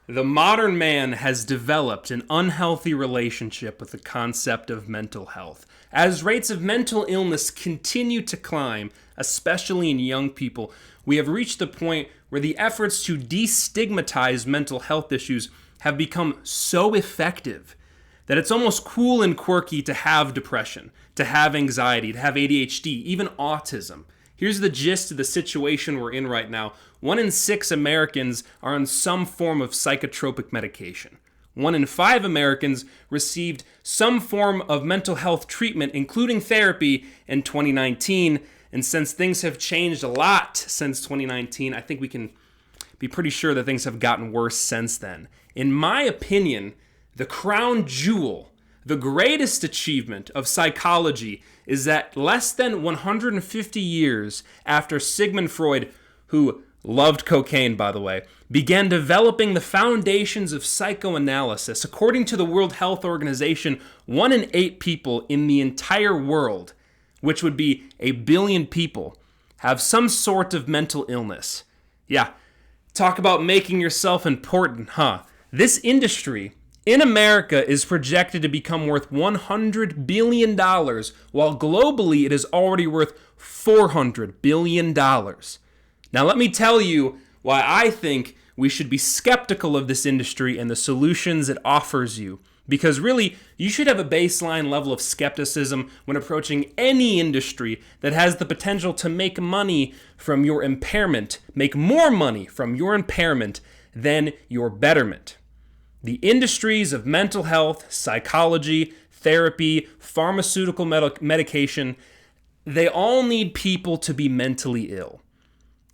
The modern man has developed an unhealthy relationship with the concept of mental health. As rates of mental illness continue to climb, especially in young people, we have reached the point where the efforts to destigmatize mental health issues have become so effective that it's almost cool and quirky to have depression, to have anxiety, to have ADHD, even autism. Here's the gist of the situation we're in right now. 1 in 6 Americans are on some form of psychotropic medication. 1 in 5 Americans received some form of mental health treatment, including therapy, in 2019. And since things have changed a lot since 2019, I think we can be pretty sure that things have gotten worse since then. In my opinion, the crown jewel, the greatest achievement of psychology is that less than 150 years after Sigmund Freud, who loved cocaine, by the way, began developing the foundations of psychoanalysis, according to the World Health Organization, 1 in 8 people in the entire world, which would be 1 billion people, have some sort of mental illness. Yeah, talk about making yourself important, huh? This industry in America is projected to become worth $100 billion, while globally it is already worth $400 billion. Now let me tell you why I think we should be skeptical of this industry and the solutions it offers you. Because really, you should have a baseline level of skepticism when approaching any industry that has the potential to make money from your impairment, make more money from your impairment than your betterment. The industries of mental health, psychology, therapy, pharmaceutical medication, they all need people to be mentally ill.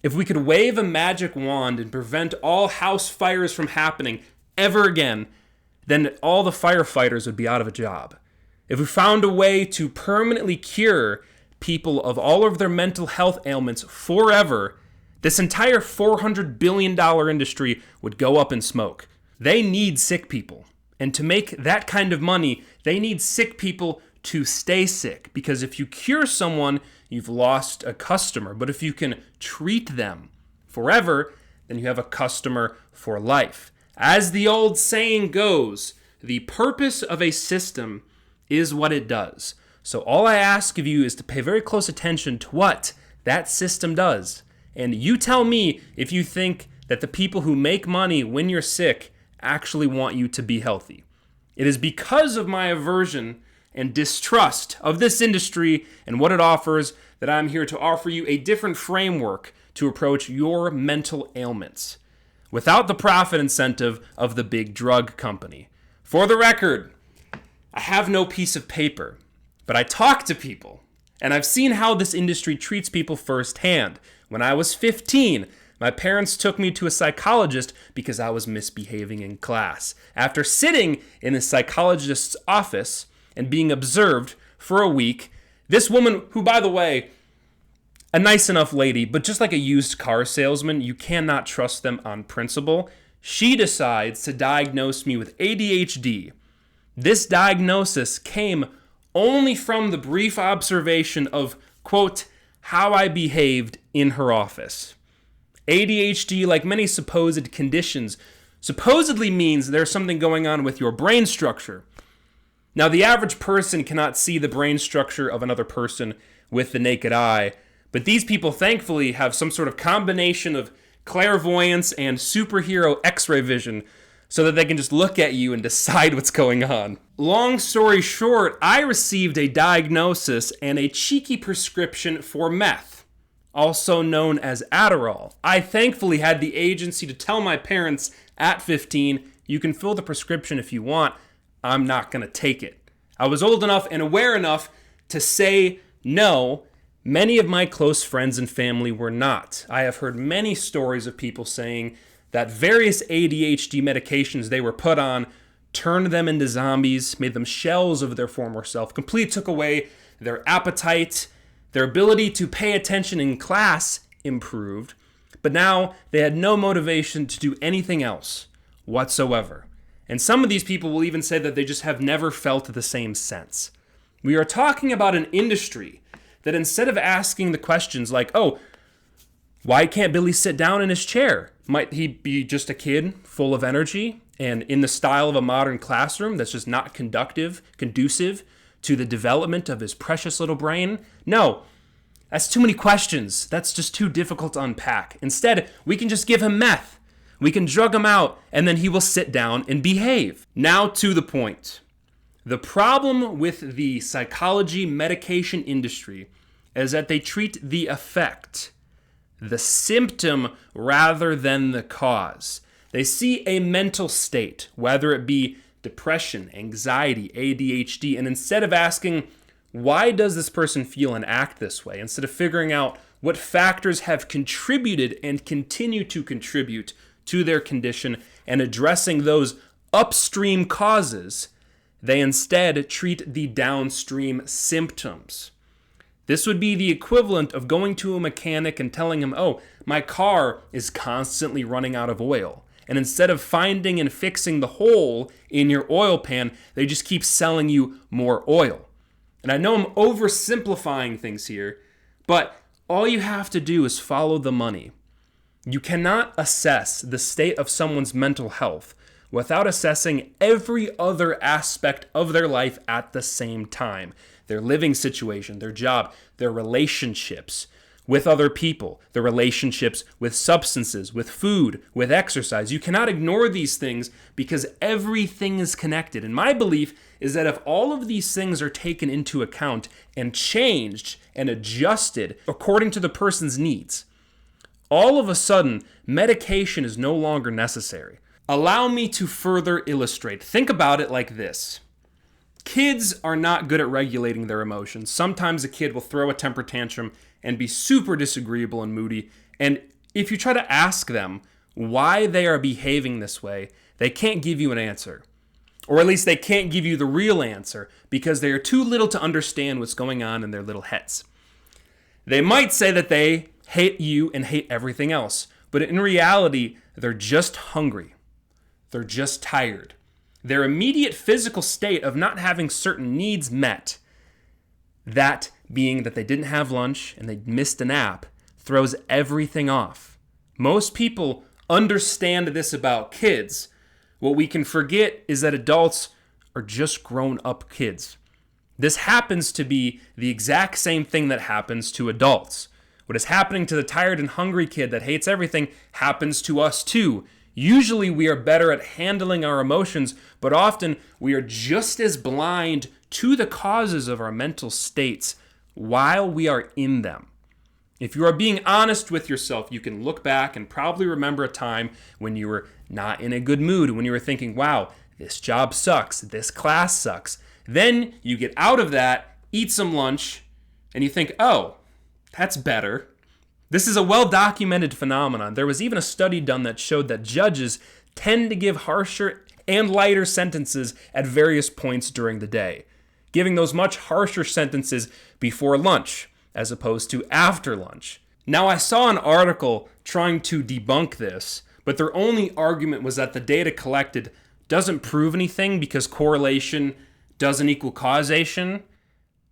If we could wave a magic wand and prevent all house fires from happening ever again, then all the firefighters would be out of a job. If we found a way to permanently cure people of all of their mental health ailments forever, this entire $400 billion industry would go up in smoke. They need sick people. And to make that kind of money, they need sick people to stay sick. Because if you cure someone, you've lost a customer. But if you can treat them forever, then you have a customer for life. As the old saying goes, the purpose of a system is what it does. So all I ask of you is to pay very close attention to what that system does. And you tell me if you think that the people who make money when you're sick actually want you to be healthy. It is because of my aversion and distrust of this industry and what it offers that I'm here to offer you a different framework to approach your mental ailments without the profit incentive of the big drug company. For the record, I have no piece of paper, but I talk to people, and I've seen how this industry treats people firsthand. When I was 15, my parents took me to a psychologist because I was misbehaving in class. After sitting in a psychologist's office and being observed for a week, this woman, who, by the way, a nice enough lady, but just like a used car salesman, you cannot trust them on principle, she decides to diagnose me with ADHD. This diagnosis came only from the brief observation of, quote, how I behaved in her office. ADHD, like many supposed conditions, supposedly means there's something going on with your brain structure. Now, the average person cannot see the brain structure of another person with the naked eye, but these people thankfully have some sort of combination of clairvoyance and superhero x-ray vision so that they can just look at you and decide what's going on. Long story short, I received a diagnosis and a cheeky prescription for meth, also known as Adderall. I thankfully had the agency to tell my parents at 15, you can fill the prescription if you want, I'm not going to take it. I was old enough and aware enough to say no. Many of my close friends and family were not. I have heard many stories of people saying that various ADHD medications they were put on turned them into zombies, made them shells of their former self, completely took away their appetite, their ability to pay attention in class improved, but now they had no motivation to do anything else whatsoever. And some of these people will even say that they just have never felt the same sense. We are talking about an industry that instead of asking the questions like, oh, Why can't Billy sit down in his chair? Might he be just a kid full of energy and in the style of a modern classroom that's just not conducive to the development of his precious little brain? No, that's too many questions. That's just too difficult to unpack. Instead, we can just give him meth. We can drug him out, and then he will sit down and behave. Now to the point. The problem with the psychology medication industry is that they treat the effect, the symptom, rather than the cause. They see a mental state, whether it be depression, anxiety, ADHD, and instead of asking, why does this person feel and act this way? Instead of figuring out what factors have contributed and continue to contribute to their condition and addressing those upstream causes, they instead treat the downstream symptoms. This would be the equivalent of going to a mechanic and telling him, oh, my car is constantly running out of oil. And instead of finding and fixing the hole in your oil pan, they just keep selling you more oil. And I know I'm oversimplifying things here, but all you have to do is follow the money. You cannot assess the state of someone's mental health without assessing every other aspect of their life at the same time. Their living situation, their job, their relationships with other people, their relationships with substances, with food, with exercise. You cannot ignore these things because everything is connected. And my belief is that if all of these things are taken into account and changed and adjusted according to the person's needs, all of a sudden, medication is no longer necessary. Allow me to further illustrate. Think about it like this. Kids are not good at regulating their emotions. Sometimes a kid will throw a temper tantrum and be super disagreeable and moody. And if you try to ask them why they are behaving this way, they can't give you an answer. Or at least they can't give you the real answer because they are too little to understand what's going on in their little heads. They might say that they hate you and hate everything else, but in reality, they're just hungry. They're just tired. Their immediate physical state of not having certain needs met, that being that they didn't have lunch and they missed a nap, throws everything off. Most people understand this about kids. What we can forget is that adults are just grown-up kids. This happens to be the exact same thing that happens to adults. What is happening to the tired and hungry kid that hates everything happens to us too. Usually we are better at handling our emotions, but often we are just as blind to the causes of our mental states while we are in them. If you are being honest with yourself, you can look back and probably remember a time when you were not in a good mood, when you were thinking, wow, this job sucks, this class sucks. Then you get out of that, eat some lunch, and you think, oh, that's better. This is a well-documented phenomenon. There was even a study done that showed that judges tend to give harsher and lighter sentences at various points during the day, giving those much harsher sentences before lunch as opposed to after lunch. Now, I saw an article trying to debunk this, but their only argument was that the data collected doesn't prove anything because correlation doesn't equal causation.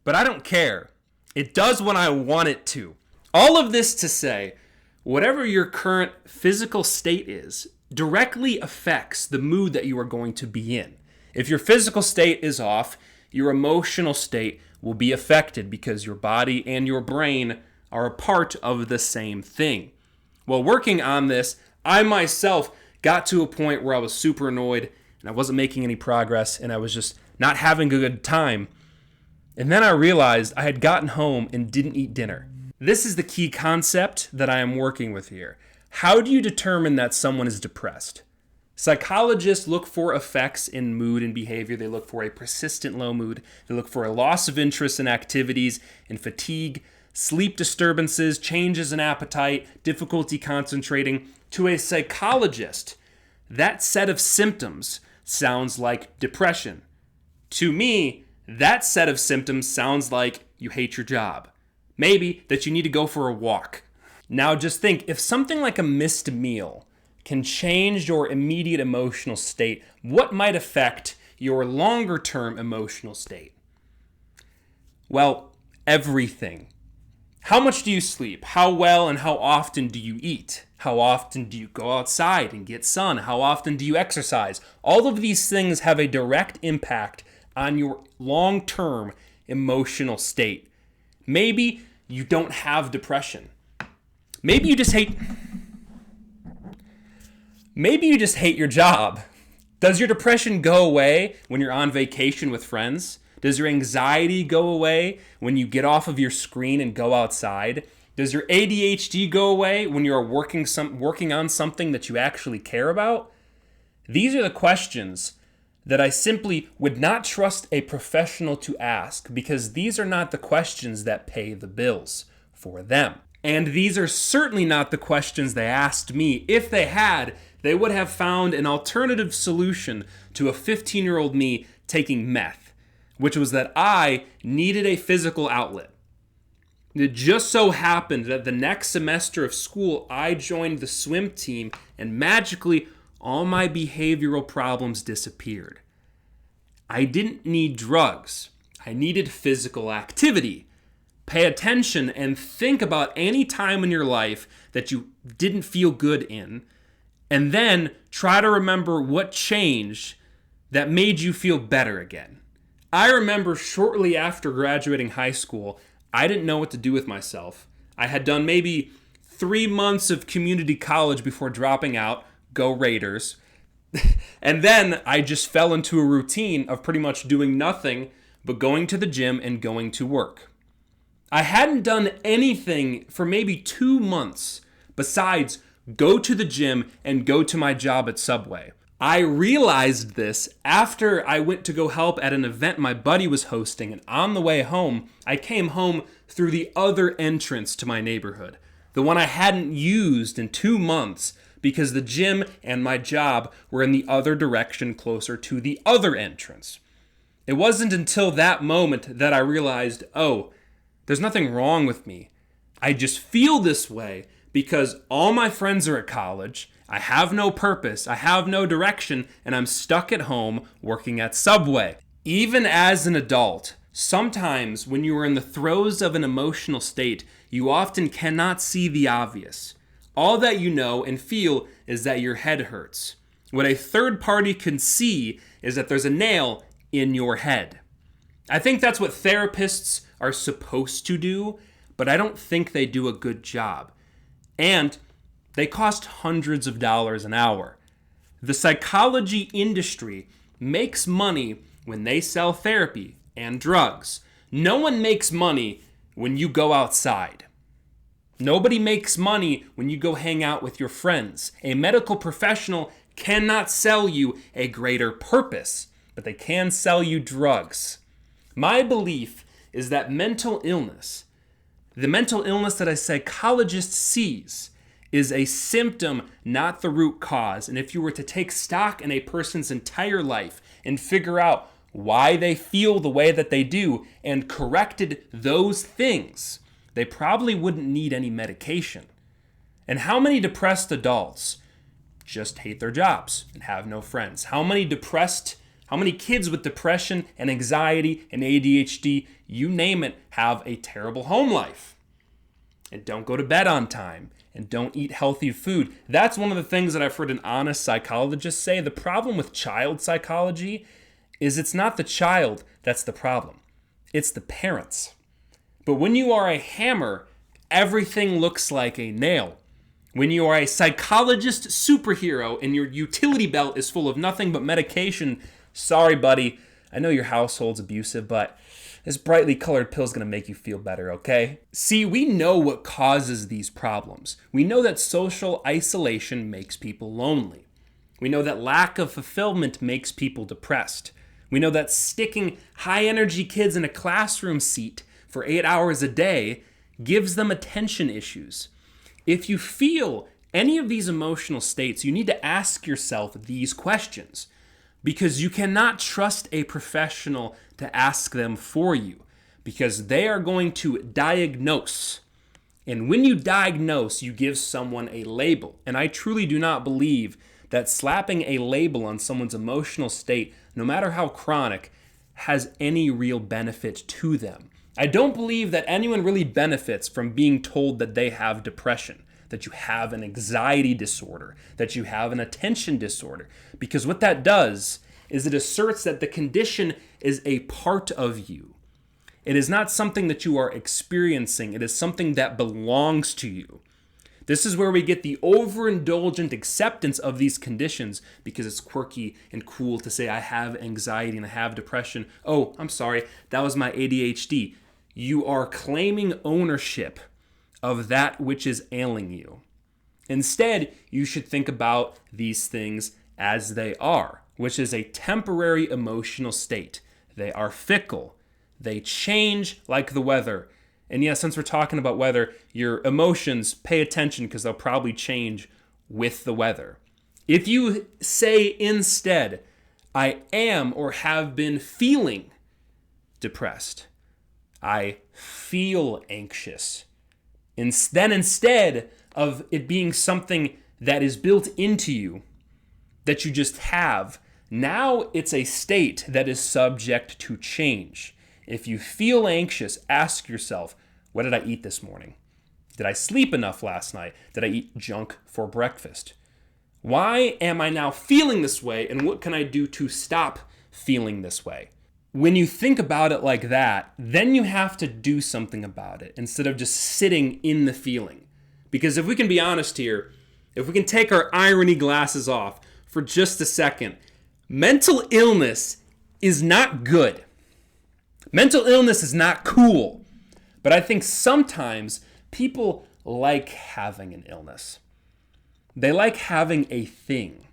But I don't care. It does when I want it to. All of this to say, whatever your current physical state is directly affects the mood that you are going to be in. If your physical state is off, your emotional state will be affected because your body and your brain are a part of the same thing. While working on this, I myself got to a point where I was super annoyed and I wasn't making any progress and I was just not having a good time. And then I realized I had gotten home and didn't eat dinner. This is the key concept that I am working with here. How do you determine that someone is depressed? Psychologists look for effects in mood and behavior. They look for a persistent low mood. They look for a loss of interest in activities, in fatigue, sleep disturbances, changes in appetite, difficulty concentrating. To a psychologist, that set of symptoms sounds like depression. To me, that set of symptoms sounds like you hate your job. Maybe that you need to go for a walk. Now just think, if something like a missed meal can change your immediate emotional state, what might affect your longer-term emotional state? Well, everything. How much do you sleep? How well and how often do you eat? How often do you go outside and get sun? How often do you exercise? All of these things have a direct impact on your long-term emotional state. Maybe you don't have depression. Maybe you just hate your job. Does your depression go away when you're on vacation with friends? Does your anxiety go away when you get off of your screen and go outside? Does your ADHD go away when you're working on something that you actually care about? These are the questions that I simply would not trust a professional to ask, because these are not the questions that pay the bills for them. And these are certainly not the questions they asked me. If they had, they would have found an alternative solution to a 15-year-old me taking meth, which was that I needed a physical outlet. It just so happened that the next semester of school, I joined the swim team, and magically, all my behavioral problems disappeared. I didn't need drugs. I needed physical activity. Pay attention and think about any time in your life that you didn't feel good in, and then try to remember what changed that made you feel better again. I remember shortly after graduating high school, I didn't know what to do with myself. I had done maybe 3 months of community college before dropping out. Go Raiders. And then I just fell into a routine of pretty much doing nothing but going to the gym and going to work. I hadn't done anything for maybe 2 months besides go to the gym and go to my job at Subway. I realized this after I went to go help at an event my buddy was hosting, and on the way home, I came home through the other entrance to my neighborhood, the one I hadn't used in 2 months because the gym and my job were in the other direction closer to the other entrance. It wasn't until that moment that I realized, oh, there's nothing wrong with me. I just feel this way because all my friends are at college, I have no purpose, I have no direction, and I'm stuck at home working at Subway. Even as an adult, sometimes when you are in the throes of an emotional state, you often cannot see the obvious. All that you know and feel is that your head hurts. What a third party can see is that there's a nail in your head. I think that's what therapists are supposed to do, but I don't think they do a good job. And they cost hundreds of dollars an hour. The psychology industry makes money when they sell therapy and drugs. No one makes money when you go outside. Nobody makes money when you go hang out with your friends. A medical professional cannot sell you a greater purpose, but they can sell you drugs. My belief is that mental illness, the mental illness that a psychologist sees, is a symptom, not the root cause. And if you were to take stock in a person's entire life and figure out why they feel the way that they do and corrected those things, they probably wouldn't need any medication. And how many depressed adults just hate their jobs and have no friends? How many kids with depression and anxiety and ADHD, you name it, have a terrible home life and don't go to bed on time and don't eat healthy food? That's one of the things that I've heard an honest psychologist say. The problem with child psychology is it's not the child that's the problem. It's the parents. But when you are a hammer, everything looks like a nail. When you are a psychologist superhero and your utility belt is full of nothing but medication, sorry, buddy, I know your household's abusive, but this brightly colored pill is going to make you feel better, okay? See, we know what causes these problems. We know that social isolation makes people lonely. We know that lack of fulfillment makes people depressed. We know that sticking high-energy kids in a classroom seat for 8 hours a day gives them attention issues. If you feel any of these emotional states, you need to ask yourself these questions, because you cannot trust a professional to ask them for you, because they are going to diagnose. And when you diagnose, you give someone a label. And I truly do not believe that slapping a label on someone's emotional state, no matter how chronic, has any real benefit to them. I don't believe that anyone really benefits from being told that they have depression, that you have an anxiety disorder, that you have an attention disorder. Because what that does is it asserts that the condition is a part of you. It is not something that you are experiencing. It is something that belongs to you. This is where we get the overindulgent acceptance of these conditions because it's quirky and cool to say, I have anxiety and I have depression. Oh, I'm sorry, that was my ADHD. You are claiming ownership of that which is ailing you. Instead, you should think about these things as they are, which is a temporary emotional state. They are fickle. They change like the weather. And yes, since we're talking about weather, your emotions, pay attention because they'll probably change with the weather. If you say instead, I am or have been feeling depressed, I feel anxious, then instead of it being something that is built into you, that you just have, now it's a state that is subject to change. If you feel anxious, ask yourself, what did I eat this morning? Did I sleep enough last night? Did I eat junk for breakfast? Why am I now feeling this way, and what can I do to stop feeling this way? When you think about it like that, then you have to do something about it instead of just sitting in the feeling. Because if we can be honest here, if we can take our irony glasses off for just a second, mental illness is not good. Mental illness is not cool. But I think sometimes people like having an illness. They like having a thing.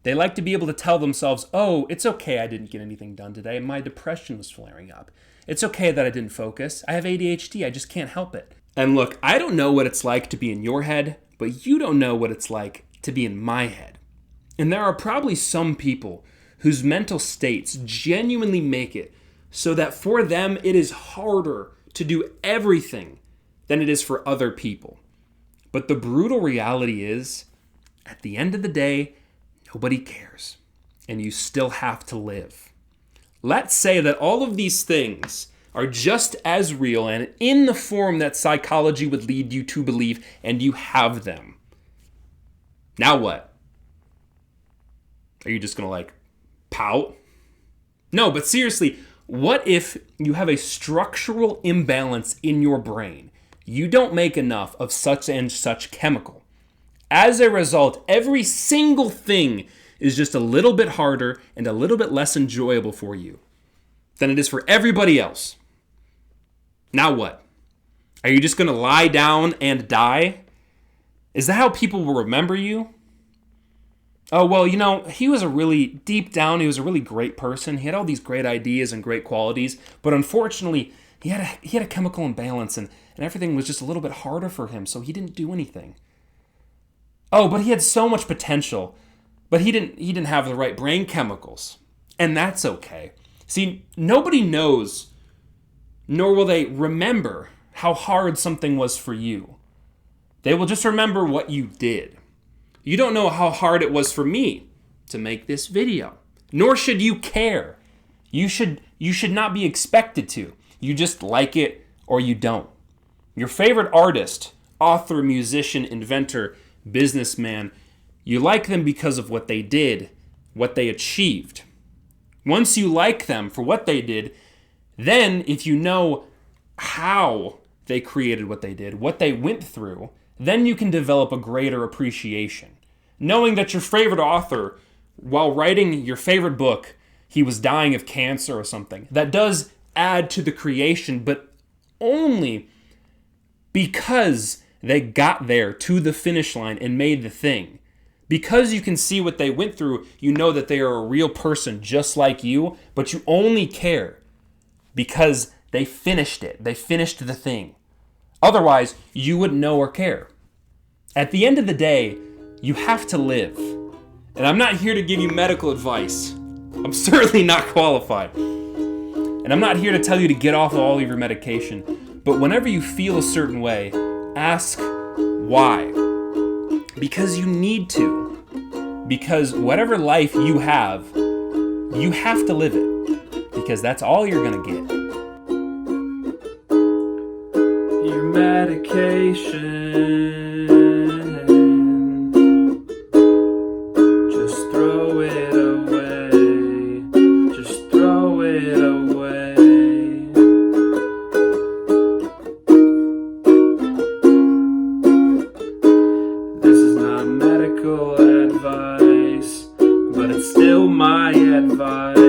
They like to be able to tell themselves, oh, it's okay I didn't get anything done today. My depression was flaring up. It's okay that I didn't focus. I have ADHD. I just can't help it. And look, I don't know what it's like to be in your head, but you don't know what it's like to be in my head. And there are probably some people whose mental states genuinely make it so that for them it is harder to do everything than it is for other people. But the brutal reality is, at the end of the day, nobody cares, and you still have to live. Let's say that all of these things are just as real and in the form that psychology would lead you to believe, and you have them. Now what? Are you just going to pout? No, but seriously, what if you have a structural imbalance in your brain? You don't make enough of such and such chemical. As a result, every single thing is just a little bit harder and a little bit less enjoyable for you than it is for everybody else. Now what? Are you just going to lie down and die? Is that how people will remember you? Oh, well, he was deep down, he was a really great person. He had all these great ideas and great qualities, but unfortunately, he had a chemical imbalance and everything was just a little bit harder for him, so he didn't do anything. Oh, but he had so much potential, but he didn't have the right brain chemicals, and that's okay. See, nobody knows, nor will they remember how hard something was for you. They will just remember what you did. You don't know how hard it was for me to make this video, nor should you care. You should not be expected to. You just like it or you don't. Your favorite artist, author, musician, inventor, businessman, you like them because of what they did, what they achieved. Once you like them for what they did, then if you know how they created what they did, what they went through, then you can develop a greater appreciation. Knowing that your favorite author, while writing your favorite book, he was dying of cancer or something, that does add to the creation, but only because they got there to the finish line and made the thing. Because you can see what they went through, you know that they are a real person just like you, but you only care because they finished it. They finished the thing. Otherwise, you wouldn't know or care. At the end of the day, you have to live. And I'm not here to give you medical advice. I'm certainly not qualified. And I'm not here to tell you to get off all of your medication. But whenever you feel a certain way, ask why. Because you need to. Because whatever life you have to live it. Because that's all you're going to get. medication. Just throw it away. Just throw it away. This is not medical advice, but it's still my advice.